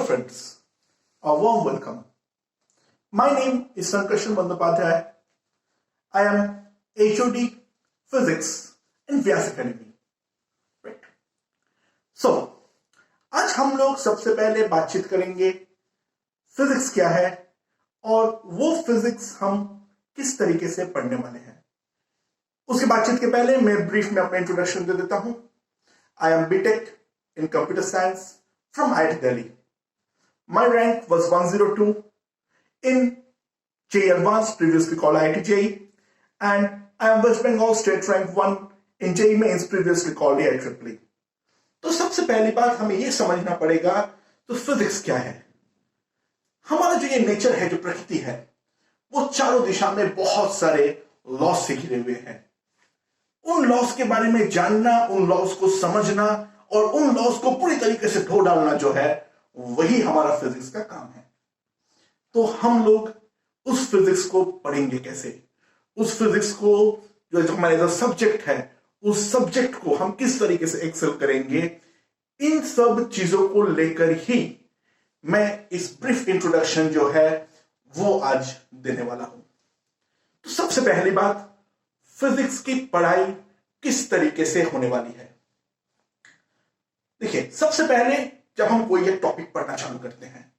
friends, a warm welcome. My name is Sankarshan Bandyopadhyay. I am HOD Physics in Vyas Academy. Right. So, आज हम लोग सबसे पहले बातचीत करेंगे फिजिक्स क्या है और वो फिजिक्स हम किस तरीके से पढ़ने वाले हैं। उसकी बातचीत के पहले मैं ब्रीफ में अपना इंट्रोडक्शन दे देता हूं। I am BTech in computer science from IIT Delhi. My rank was 102 in JEE Advanced, previously called IIT JEE, and I am West Bengal State Rank 1 in JEE Mains, previously called IIEEE. तो सबसे पहली बात हमें यह समझना पड़ेगा तो physics क्या है। हमारा जो ये नेचर है, जो प्रकृति है, वो चारों दिशा में बहुत सारे लॉस से घिरे हुए हैं। उन लॉस के बारे में जानना, उन लॉस को समझना और उन लॉस को पूरी तरीके से ढो डालना जो है, वही हमारा फिजिक्स का काम है। तो हम लोग उस फिजिक्स को पढ़ेंगे कैसे, उस फिजिक्स को जो हमारा सब्जेक्ट है, उस सब्जेक्ट को हम किस तरीके से एक्सेल करेंगे, इन सब चीजों को लेकर ही मैं इस ब्रीफ इंट्रोडक्शन जो है वो आज देने वाला हूं। तो सबसे पहली बात, फिजिक्स की पढ़ाई किस तरीके से होने वाली है। देखिए, सबसे पहले जब हम कोई एक टॉपिक पढ़ना चालू करते हैं,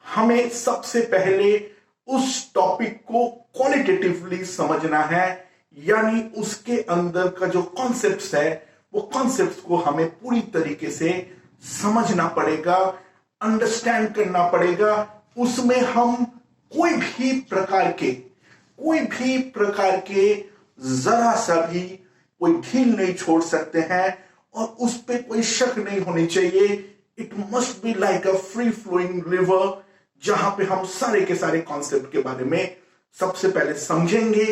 हमें सबसे पहले उस टॉपिक को क्वालिटेटिवली समझना है, यानी उसके अंदर का जो कॉन्सेप्ट्स है, वो कॉन्सेप्ट्स को हमें पूरी तरीके से समझना पड़ेगा, अंडरस्टैंड करना पड़ेगा। उसमें हम कोई भी प्रकार के जरा सा भी कोई ढील नहीं छोड़ सकते हैं और उस पर कोई शक नहीं होनी चाहिए। It must be like a free flowing river, जहां पे हम सारे के सारे कॉन्सेप्ट के बारे में सबसे पहले समझेंगे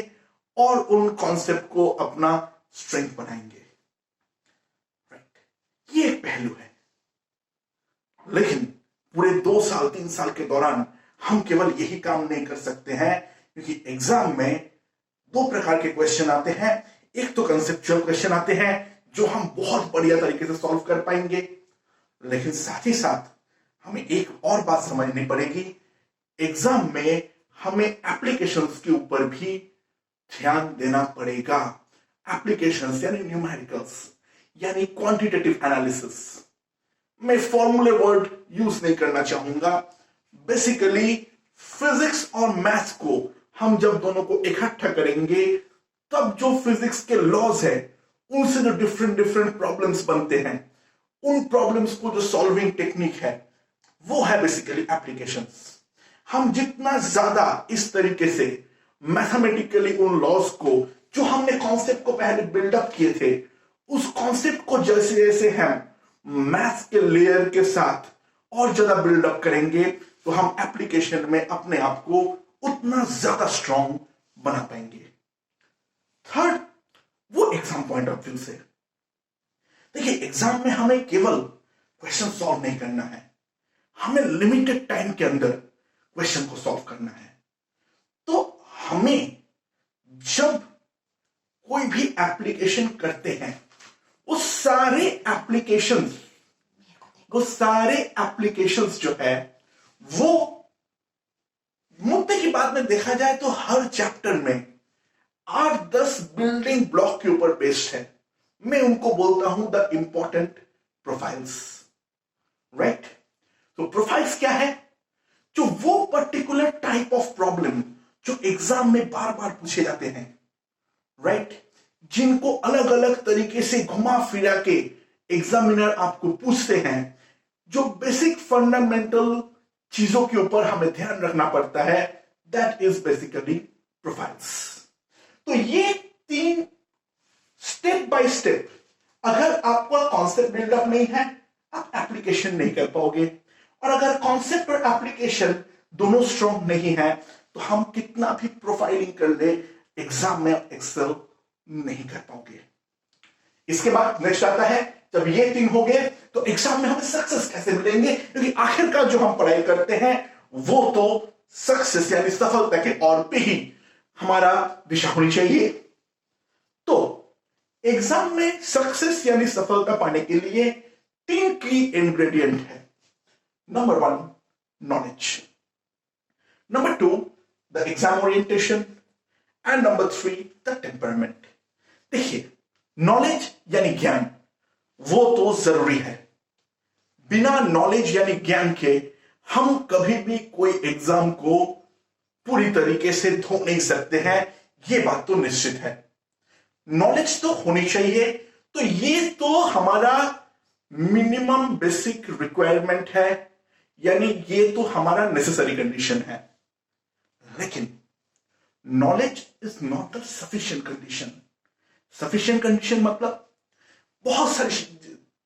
और उन कॉन्सेप्ट को अपना स्ट्रेंथ बनाएंगे। राइट, ये एक पहलू है। लेकिन पूरे 2 साल 3 साल के दौरान हम केवल यही काम नहीं कर सकते हैं, क्योंकि एग्जाम में 2 प्रकार के क्वेश्चन आते हैं। एक तो कंसेप्चुअल क्वेश्चन आते हैं जो हम बहुत बढ़िया तरीके से सॉल्व कर पाएंगे, लेकिन साथ ही साथ हमें एक और बात समझनी पड़ेगी। एग्जाम में हमें एप्लीकेशंस के ऊपर भी ध्यान देना पड़ेगा। एप्लीकेशंस यानी न्यूमेरिकल्स, यानी क्वांटिटेटिव एनालिसिस। मैं फॉर्मूले वर्ड यूज नहीं करना चाहूंगा। बेसिकली फिजिक्स और मैथ्स को हम जब दोनों को इकट्ठा करेंगे, तब जो फिजिक्स के लॉज है, उनसे जो डिफरेंट प्रॉब्लम्स बनते हैं, उन प्रॉब्लम्स को जो सॉल्विंग टेक्निक है, वो है बेसिकली एप्लीकेशंस। हम जितना ज्यादा इस तरीके से मैथमेटिकली उन लॉज को, जो हमने कॉन्सेप्ट को पहले बिल्डअप किए थे, उस कॉन्सेप्ट को जैसे जैसे हम मैथ्स के लेयर के साथ और ज्यादा बिल्डअप करेंगे, तो हम एप्लीकेशन में अपने आप को उतना ज्यादा स्ट्रांग बना पाएंगे। थर्ड, वो एग्जाम पॉइंट ऑफ व्यू से देखिए, एग्जाम में हमें केवल क्वेश्चन सॉल्व नहीं करना है, हमें लिमिटेड टाइम के अंदर क्वेश्चन को सॉल्व करना है। तो हमें जब कोई भी एप्लीकेशन करते हैं, वो सारे एप्लीकेशंस जो है, वो मुद्दे की बात में देखा जाए तो हर चैप्टर में 8-10 बिल्डिंग ब्लॉक के ऊपर बेस्ड है। मैं उनको बोलता हूं द इंपॉर्टेंट प्रोफाइल्स। राइट, तो प्रोफाइल्स क्या है? जो वो पर्टिकुलर टाइप ऑफ प्रॉब्लम जो एग्जाम में बार बार पूछे जाते हैं, राइट, जिनको अलग अलग तरीके से घुमा फिरा के एग्जामिनर आपको पूछते हैं, जो बेसिक फंडामेंटल चीजों के ऊपर हमें ध्यान रखना पड़ता है, दैट इज बेसिकली प्रोफाइल्स। तो ये 3 स्टेप बाय स्टेप, अगर आपका कॉन्सेप्ट बिल्डअप नहीं है, आप एप्लीकेशन नहीं कर पाओगे। और अगर कॉन्सेप्ट और एप्लीकेशन दोनों स्ट्रांग नहीं है, तो हम कितना भी प्रोफाइलिंग कर ले, एग्जाम में एक्सेल नहीं कर पाओगे। इसके बाद नेक्स्ट आता है, जब ये 3 हो गए, तो एग्जाम में हमें सक्सेस कैसे मिलेंगे, क्योंकि आखिरकार जो हम पढ़ाई करते हैं, वो तो सक्सेस यानी सफलता के और पे ही हमारा दिशा होनी चाहिए। तो एग्जाम में सक्सेस यानी सफलता पाने के लिए 3 की इंग्रेडिएंट है। Number one, knowledge. Number two, the exam orientation. And number three, the temperament. देखिए, नॉलेज यानी ज्ञान वो तो जरूरी है। बिना नॉलेज यानी ज्ञान के हम कभी भी कोई एग्जाम को पूरी तरीके से धो नहीं सकते हैं, ये बात तो निश्चित है। नॉलेज तो होनी चाहिए, तो ये तो हमारा मिनिमम बेसिक रिक्वायरमेंट है, यानी ये तो हमारा नेसेसरी कंडीशन है। लेकिन knowledge is not a sufficient condition. Sufficient condition मतलब बहुत सारे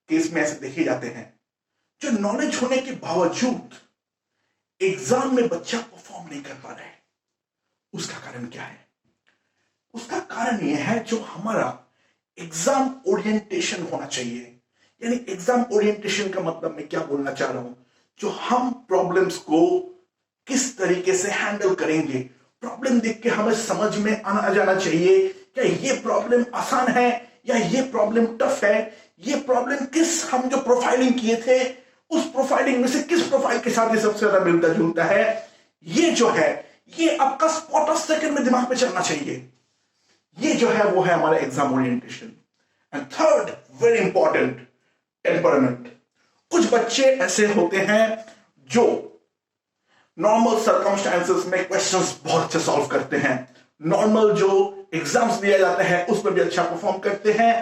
केस में ऐसे देखे जाते हैं जो नॉलेज होने के बावजूद एग्जाम में बच्चा परफॉर्म नहीं कर पा रहा है। उसका कारण क्या है? उसका कारण यह है जो हमारा एग्जाम ओरिएंटेशन होना चाहिए। यानी एग्जाम ओरिएंटेशन का मतलब मैं क्या बोलना चाह रहा हूं, जो हम प्रॉब्लम्स को किस तरीके से हैंडल करेंगे। प्रॉब्लम देख के हमें समझ में आना जाना चाहिए क्या ये प्रॉब्लम आसान है या ये प्रॉब्लम टफ है। ये प्रॉब्लम किस हम जो प्रोफाइलिंग किए थे उस प्रोफाइलिंग में से किस प्रोफाइल के साथ ये सबसे ज्यादा मिलता जुलता है। ये जो है ये आपका स्पॉट ऑफ सेकंड में दिमाग में चलना चाहिए। ये जो है वो है हमारा exam orientation. And third, very important, temperament. कुछ बच्चे ऐसे होते हैं जो नॉर्मल सर्कमस्टांसेस में क्वेश्चंस बहुत अच्छे सॉल्व करते हैं, नॉर्मल जो एग्जाम्स दिया जाते हैं उसमें भी अच्छा परफॉर्म करते हैं,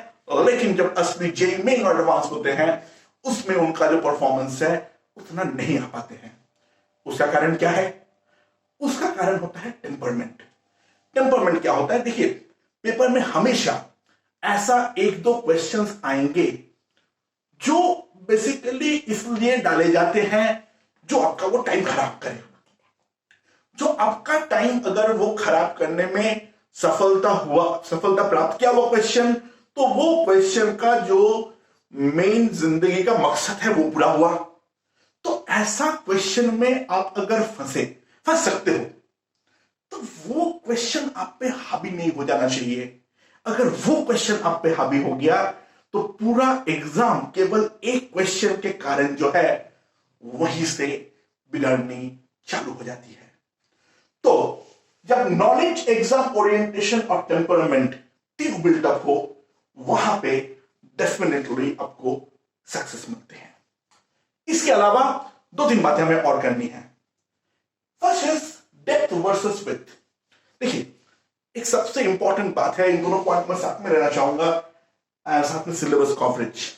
लेकिन जब असली जेईई मेन और एडवांस होते हैं उसमें उनका जो परफॉर्मेंस है उतना नहीं आ पाते हैं। उसका कारण क्या है? उसका कारण होता है टेम्परमेंट। टेम्परमेंट क्या होता है? देखिए, पेपर में हमेशा ऐसा एक दो क्वेश्चंस आएंगे जो बेसिकली इसलिए डाले जाते हैं जो आपका वो टाइम खराब करे। जो आपका टाइम अगर वो खराब करने में सफलता प्राप्त किया वो क्वेश्चन, तो वो क्वेश्चन का जो मेन जिंदगी का मकसद है वो पूरा हुआ। तो ऐसा क्वेश्चन में आप अगर फंस सकते हो तो वो क्वेश्चन आप पे हावी नहीं हो जाना चाहिए। अगर वो क्वेश्चन आप पे हावी हो गया तो पूरा एग्जाम केवल एक क्वेश्चन के कारण जो है वहीं से बिगड़नी चालू हो जाती है। तो जब नॉलेज, एग्जाम ओरिएंटेशन और टेम्परामेंट तीन बिल्डअप हो, वहां पे डेफिनेटली आपको सक्सेस मिलते हैं। इसके अलावा दो तीन बातें हमें और करनी है। First is depth versus width. देखिए, एक सबसे इंपॉर्टेंट बात है, इन दोनों पॉइंट में साथ में रहना चाहूंगा, साथ में सिलेबस कवरेज।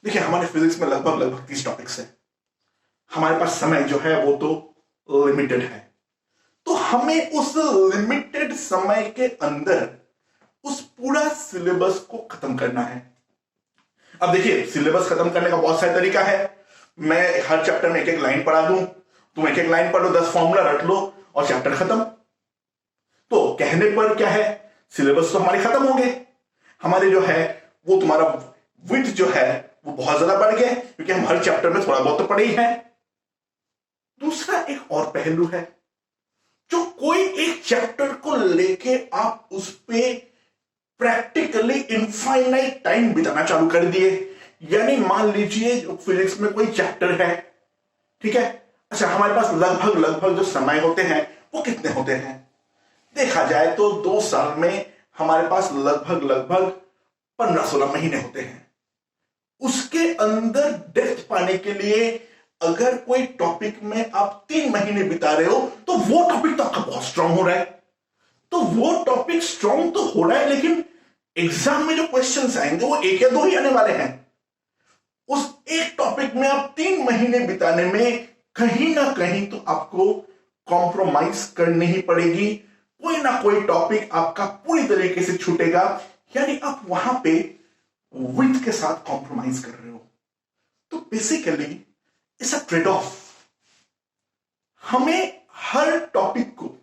देखिए, हमारे फिजिक्स में लगभग 30 टॉपिक्स है। हमारे पास समय जो है वो तो लिमिटेड है, तो हमें उस लिमिटेड समय के अंदर उस पूरा सिलेबस को खत्म करना है। अब देखिए, सिलेबस खत्म करने का बहुत सारा तरीका है। मैं हर चैप्टर में एक एक लाइन पढ़ा दूं, तुम एक एक लाइन पढ़ लो, 10 फॉर्मूला रट लो और चैप्टर खत्म। तो कहने पर क्या है, सिलेबस तो हमारे खत्म हो गए, हमारे जो है वो तुम्हारा विड्थ जो है वो बहुत ज्यादा बढ़ गया, क्योंकि हम हर चैप्टर में थोड़ा बहुत तो पढ़े ही हैं। दूसरा एक और पहलू है, जो कोई एक चैप्टर को लेके आप उस पे प्रैक्टिकली इनफाइनाइट टाइम बिताना चालू कर दिए। यानी मान लीजिए फिजिक्स में कोई चैप्टर है, ठीक है, अच्छा, हमारे पास लगभग जो समय होते हैं वो कितने होते हैं? देखा जाए तो 2 साल में हमारे पास लगभग 15-16 महीने होते हैं। उसके अंदर डेप्थ पाने के लिए अगर कोई टॉपिक में आप 3 महीने बिता रहे हो तो वो टॉपिक तो आपका बहुत स्ट्रांग हो रहा है। तो वो टॉपिक स्ट्रांग तो हो रहा है, लेकिन एग्जाम में जो क्वेश्चंस आएंगे वो 1 या 2 ही आने वाले हैं। उस एक टॉपिक में आप 3 महीने बिताने में कहीं ना कहीं तो आपको कॉम्प्रोमाइज करनी ही पड़ेगी। कोई ना कोई टॉपिक आपका पूरी तरीके से छूटेगा, यानी आप वहां पे विड्थ के साथ कॉम्प्रोमाइज कर रहे हो। तो basically it's a trade off. हमें हर टॉपिक को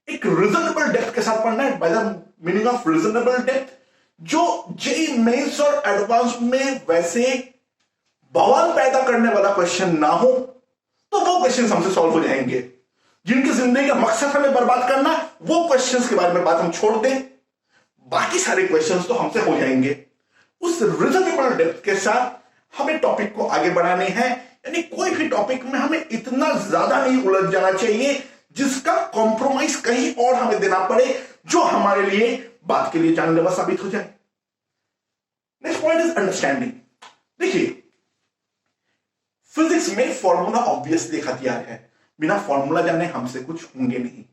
एक रीजनेबल डेप्थ के साथ पढ़ना है। By the meaning of reasonable depth, जो जेईई मेंस और एडवांस में वैसे बवाल पैदा करने वाला क्वेश्चन ना हो, तो वो क्वेश्चन हमसे सॉल्व हो जाएंगे। जिनकी जिंदगी का मकसद हमें बर्बाद करना, वो क्वेश्चंस के बारे में बात हम छोड़ दें, बाकी सारे क्वेश्चंस तो हमसे हो जाएंगे। उस रीजनेबल डेप्थ के साथ हमें टॉपिक को आगे बढ़ाने हैं, यानी कोई भी टॉपिक में हमें इतना ज्यादा नहीं उलझ जाना चाहिए जिसका कॉम्प्रोमाइज कहीं और हमें देना पड़े, जो हमारे लिए बात के लिए जानलेवा साबित हो जाए। Next point is understanding. देखिए, फिजिक्स में फॉर्मूला ऑब्वियसली हथियार है, बिना फॉर्मूला जाने हमसे कुछ होंगे नहीं।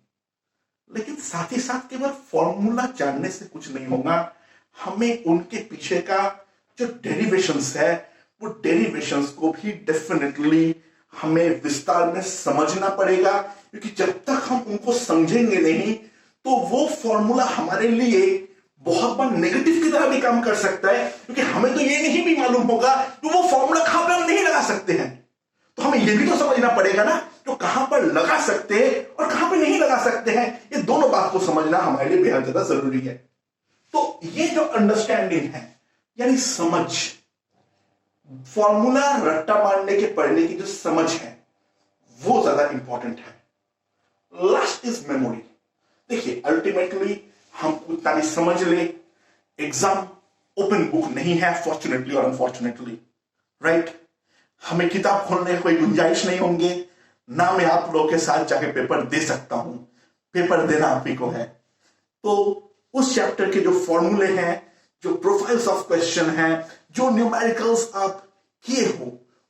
लेकिन साथ ही साथ केवल फॉर्मूला जानने से कुछ नहीं होगा, हमें उनके पीछे का जो डेरिवेशंस है, वो डेरिवेशंस को भी डेफिनेटली हमें विस्तार में समझना पड़ेगा, क्योंकि जब तक हम उनको समझेंगे नहीं तो वो फॉर्मूला हमारे लिए बहुत बार नेगेटिव की तरह भी काम कर सकता है, क्योंकि हमें तो ये नहीं भी मालूम होगा कि वो फॉर्मूला कहां पर हम नहीं लगा सकते हैं। तो हमें ये भी तो समझना पड़ेगा ना, तो कहां पर लगा सकते हैं और कहां पर नहीं लगा सकते हैं, ये दोनों बात को समझना हमारे लिए बेहद ज्यादा जरूरी है। तो ये जो अंडरस्टैंडिंग है, यानी समझ, फॉर्मूला रट्टा मारने के पढ़ने की जो समझ है, वो ज्यादा इंपॉर्टेंट है। Last is memory. देखिए, अल्टीमेटली हम उतना भी समझ ले, एग्जाम ओपन बुक नहीं है, फॉर्चुनेटली और अनफॉर्चुनेटली, राइट। हमें किताब खोलने की कोई गुंजाइश नहीं होंगे ना, मैं आप लोगों के साथ जाके पेपर दे सकता हूं, पेपर देना आप ही को है। तो उस चैप्टर के जो फॉर्मूले हैं, जो प्रोफाइल्स ऑफ क्वेश्चन हैं, जो न्यूमेरिकल्स आप किए हो,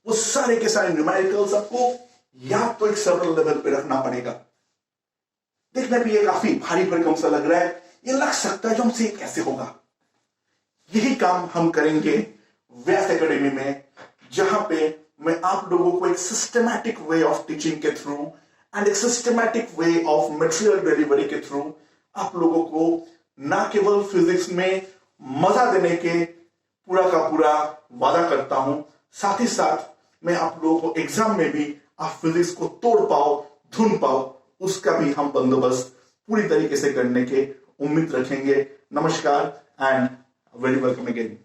वो सारे के सारे न्यूमेरिकल्स आपको या तो एक सरल लेवल पे रखना पड़ेगा। देखने पे ये काफी भारी भरकम सा लग रहा है, ये लग सकता है जो हमसे कैसे होगा। यही काम हम करेंगे व्यास एकेडमी में, जहां पे मैं आप लोगों को एक सिस्टमैटिक वे ऑफ टीचिंग के थ्रू एंड एक systematic way of material delivery के थ्रू आप लोगों को ना केवल फिजिक्स में मजा देने के पूरा का पूरा वादा करता हूं, साथ ही साथ मैं आप लोगों को एग्जाम में भी आप फिजिक्स को तोड़ पाओ, धुन पाओ, उसका भी हम बंदोबस्त पूरी तरीके से करने के उम्मीद रखेंगे। नमस्कार एंड वेरी वेलकम अगेन।